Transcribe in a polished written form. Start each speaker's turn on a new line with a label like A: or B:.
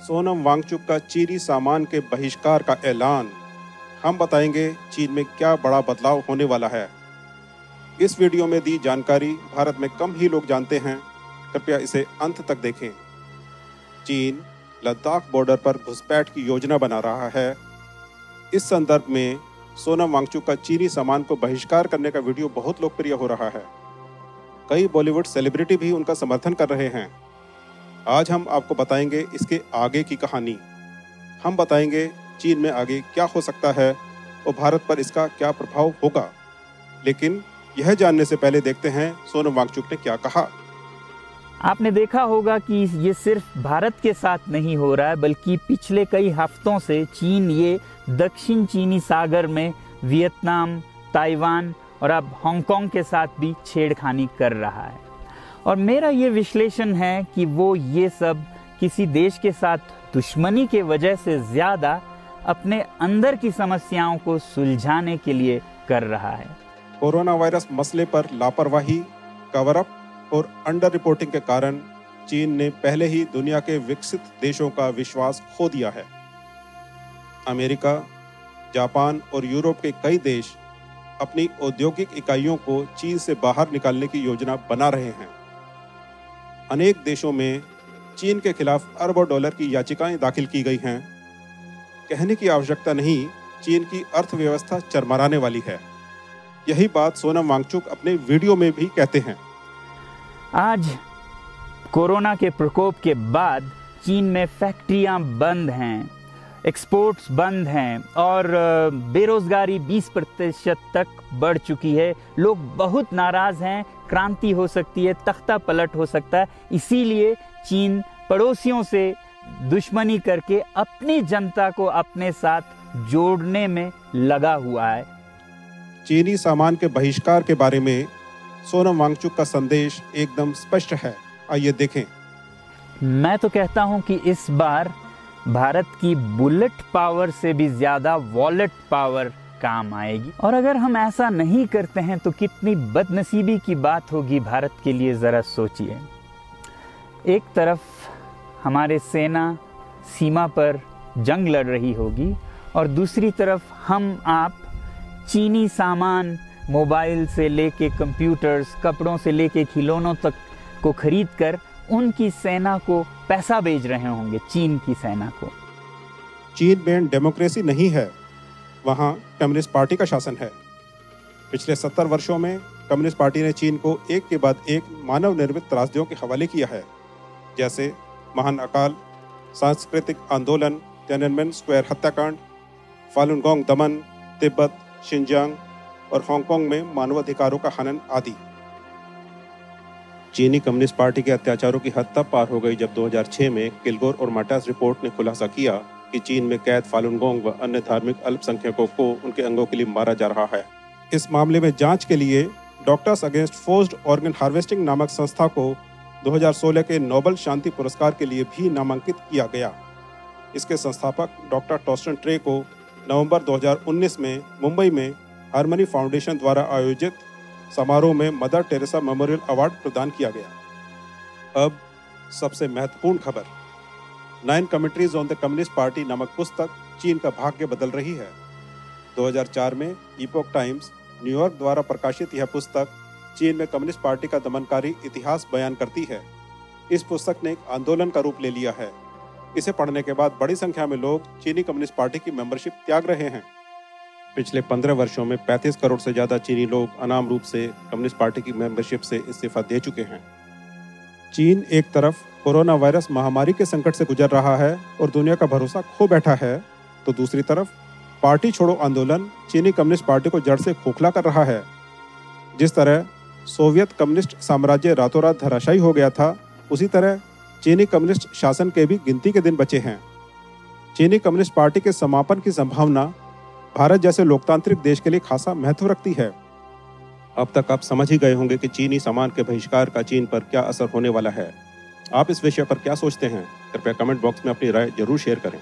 A: सोनम वांगचुक का चीनी सामान के बहिष्कार का ऐलान। हम बताएंगे चीन में क्या बड़ा बदलाव होने वाला है। इस वीडियो में दी जानकारी भारत में कम ही लोग जानते हैं, कृपया इसे अंत तक देखें। चीन लद्दाख बॉर्डर पर घुसपैठ की योजना बना रहा है। इस संदर्भ में सोनम वांगचुक का चीनी सामान को बहिष्कार करने का वीडियो बहुत लोकप्रिय हो रहा है। कई बॉलीवुड सेलिब्रिटी भी उनका समर्थन कर रहे हैं। आज हम आपको बताएंगे इसके आगे की कहानी। हम बताएंगे चीन में आगे क्या हो सकता है और भारत पर इसका क्या प्रभाव होगा। लेकिन यह जानने से पहले देखते हैं सोनम वांगचुक ने क्या कहा।
B: आपने देखा होगा कि ये सिर्फ भारत के साथ नहीं हो रहा है, बल्कि पिछले कई हफ्तों से चीन ये दक्षिण चीनी सागर में वियतनाम, ताइवान और अब हांगकांग के साथ भी छेड़खानी कर रहा है। और मेरा ये विश्लेषण है कि वो ये सब किसी देश के साथ दुश्मनी के वजह से ज़्यादा अपने अंदर की समस्याओं को सुलझाने के लिए कर रहा है।
A: कोरोना वायरस मसले पर लापरवाही, कवर अप और अंडर रिपोर्टिंग के कारण चीन ने पहले ही दुनिया के विकसित देशों का विश्वास खो दिया है। अमेरिका, जापान और यूरोप के कई देश अपनी औद्योगिक इकाइयों को चीन से बाहर निकालने की योजना बना रहे हैं। अनेक देशों में चीन के खिलाफ अरबों डॉलर की याचिकाएं दाखिल की गई हैं। कहने की आवश्यकता नहीं, चीन की अर्थव्यवस्था चरमराने वाली है। यही बात सोनम वांगचुक अपने वीडियो में भी कहते हैं।
B: आज कोरोना के प्रकोप के बाद चीन में फैक्ट्रियां बंद हैं, एक्सपोर्ट्स बंद हैं और बेरोजगारी 20% तक बढ़ चुकी है। लोग बहुत नाराज हैं, क्रांति हो सकती है, तख्ता पलट हो सकता है। इसीलिए चीन पड़ोसियों से दुश्मनी करके अपनी जनता को अपने साथ जोड़ने में लगा हुआ है।
A: चीनी सामान के बहिष्कार के बारे में सोनम वांगचुक का संदेश एकदम स्पष्ट है। आइए देखें।
B: मैं तो कहता हूं कि इस बार भारत की बुलेट पावर से भी ज्यादा वॉलेट पावर काम आएगी। और अगर हम ऐसा नहीं करते हैं तो कितनी बदनसीबी की बात होगी भारत के लिए, जरा सोचिए। एक तरफ हमारे सेना सीमा पर जंग लड़ रही होगी और दूसरी तरफ हम आप चीनी सामान, मोबाइल से लेके कंप्यूटर्स, कपड़ों से लेके खिलौनों तक को खरीद कर उनकी सेना को पैसा भेज रहे होंगे, चीन की सेना को।
A: चीन में डेमोक्रेसी नहीं है, वहाँ कम्युनिस्ट पार्टी का शासन है। पिछले 70 वर्षों में कम्युनिस्ट पार्टी ने चीन को एक के बाद एक मानव निर्मित त्रासदियों के हवाले किया है, जैसे महान अकाल, सांस्कृतिक आंदोलन, तिएननमेन स्क्वायर हत्याकांड, फालुन गोंग दमन, तिब्बत, शिनजियांग और हांगकांग में मानवाधिकारों का हनन आदि। चीनी कम्युनिस्ट पार्टी के अत्याचारों की हद तब पार हो गई जब 2006 में किलगोर और मार्टास रिपोर्ट ने खुलासा किया कि चीन में कैद फालुन गोंग व अन्य धार्मिक अल्पसंख्यकों को उनके अंगों के लिए मारा जा रहा है। इस मामले में जांच के लिए doctors against forced organ harvesting नामक संस्था को 2016 के नोबेल शांति पुरस्कार के लिए भी नामांकित किया गया। इसके संस्थापक डॉक्टर टॉस्टन ट्रे को नवंबर 2019 में मुंबई में हार्मनी फाउंडेशन द्वारा आयोजित समारोह में मदर टेरेसा मेमोरियल अवार्ड प्रदान किया गया। अब सबसे महत्वपूर्ण खबर, 9 commentaries on the communist party नामक पुस्तक चीन का भाग्य बदल रही है। 2004 में इपोक टाइम्स न्यूयॉर्क द्वारा प्रकाशित यह पुस्तक चीन में कम्युनिस्ट पार्टी का दमनकारी इतिहास बयान करती है। इस पुस्तक ने एक आंदोलन का रूप ले लिया है। इसे पढ़ने के बाद बड़ी संख्या में लोग चीनी कम्युनिस्ट पार्टी की मेंबरशिप त्याग रहे हैं। पिछले 15 वर्षों में 35 करोड़ से ज़्यादा चीनी लोग अनाम रूप से कम्युनिस्ट पार्टी की मेंबरशिप से इस्तीफा दे चुके हैं। चीन एक तरफ कोरोना वायरस महामारी के संकट से गुजर रहा है और दुनिया का भरोसा खो बैठा है, तो दूसरी तरफ पार्टी छोड़ो आंदोलन चीनी कम्युनिस्ट पार्टी को जड़ से खोखला कर रहा है। जिस तरह सोवियत कम्युनिस्ट साम्राज्य रातों रात धराशायी हो गया था, उसी तरह चीनी कम्युनिस्ट शासन के भी गिनती के दिन बचे हैं। चीनी कम्युनिस्ट पार्टी के समापन की संभावना भारत जैसे लोकतांत्रिक देश के लिए खासा महत्व रखती है। अब तक आप समझ ही गए होंगे कि चीनी सामान के बहिष्कार का चीन पर क्या असर होने वाला है। आप इस विषय पर क्या सोचते हैं? कृपया कमेंट बॉक्स में अपनी राय जरूर शेयर करें।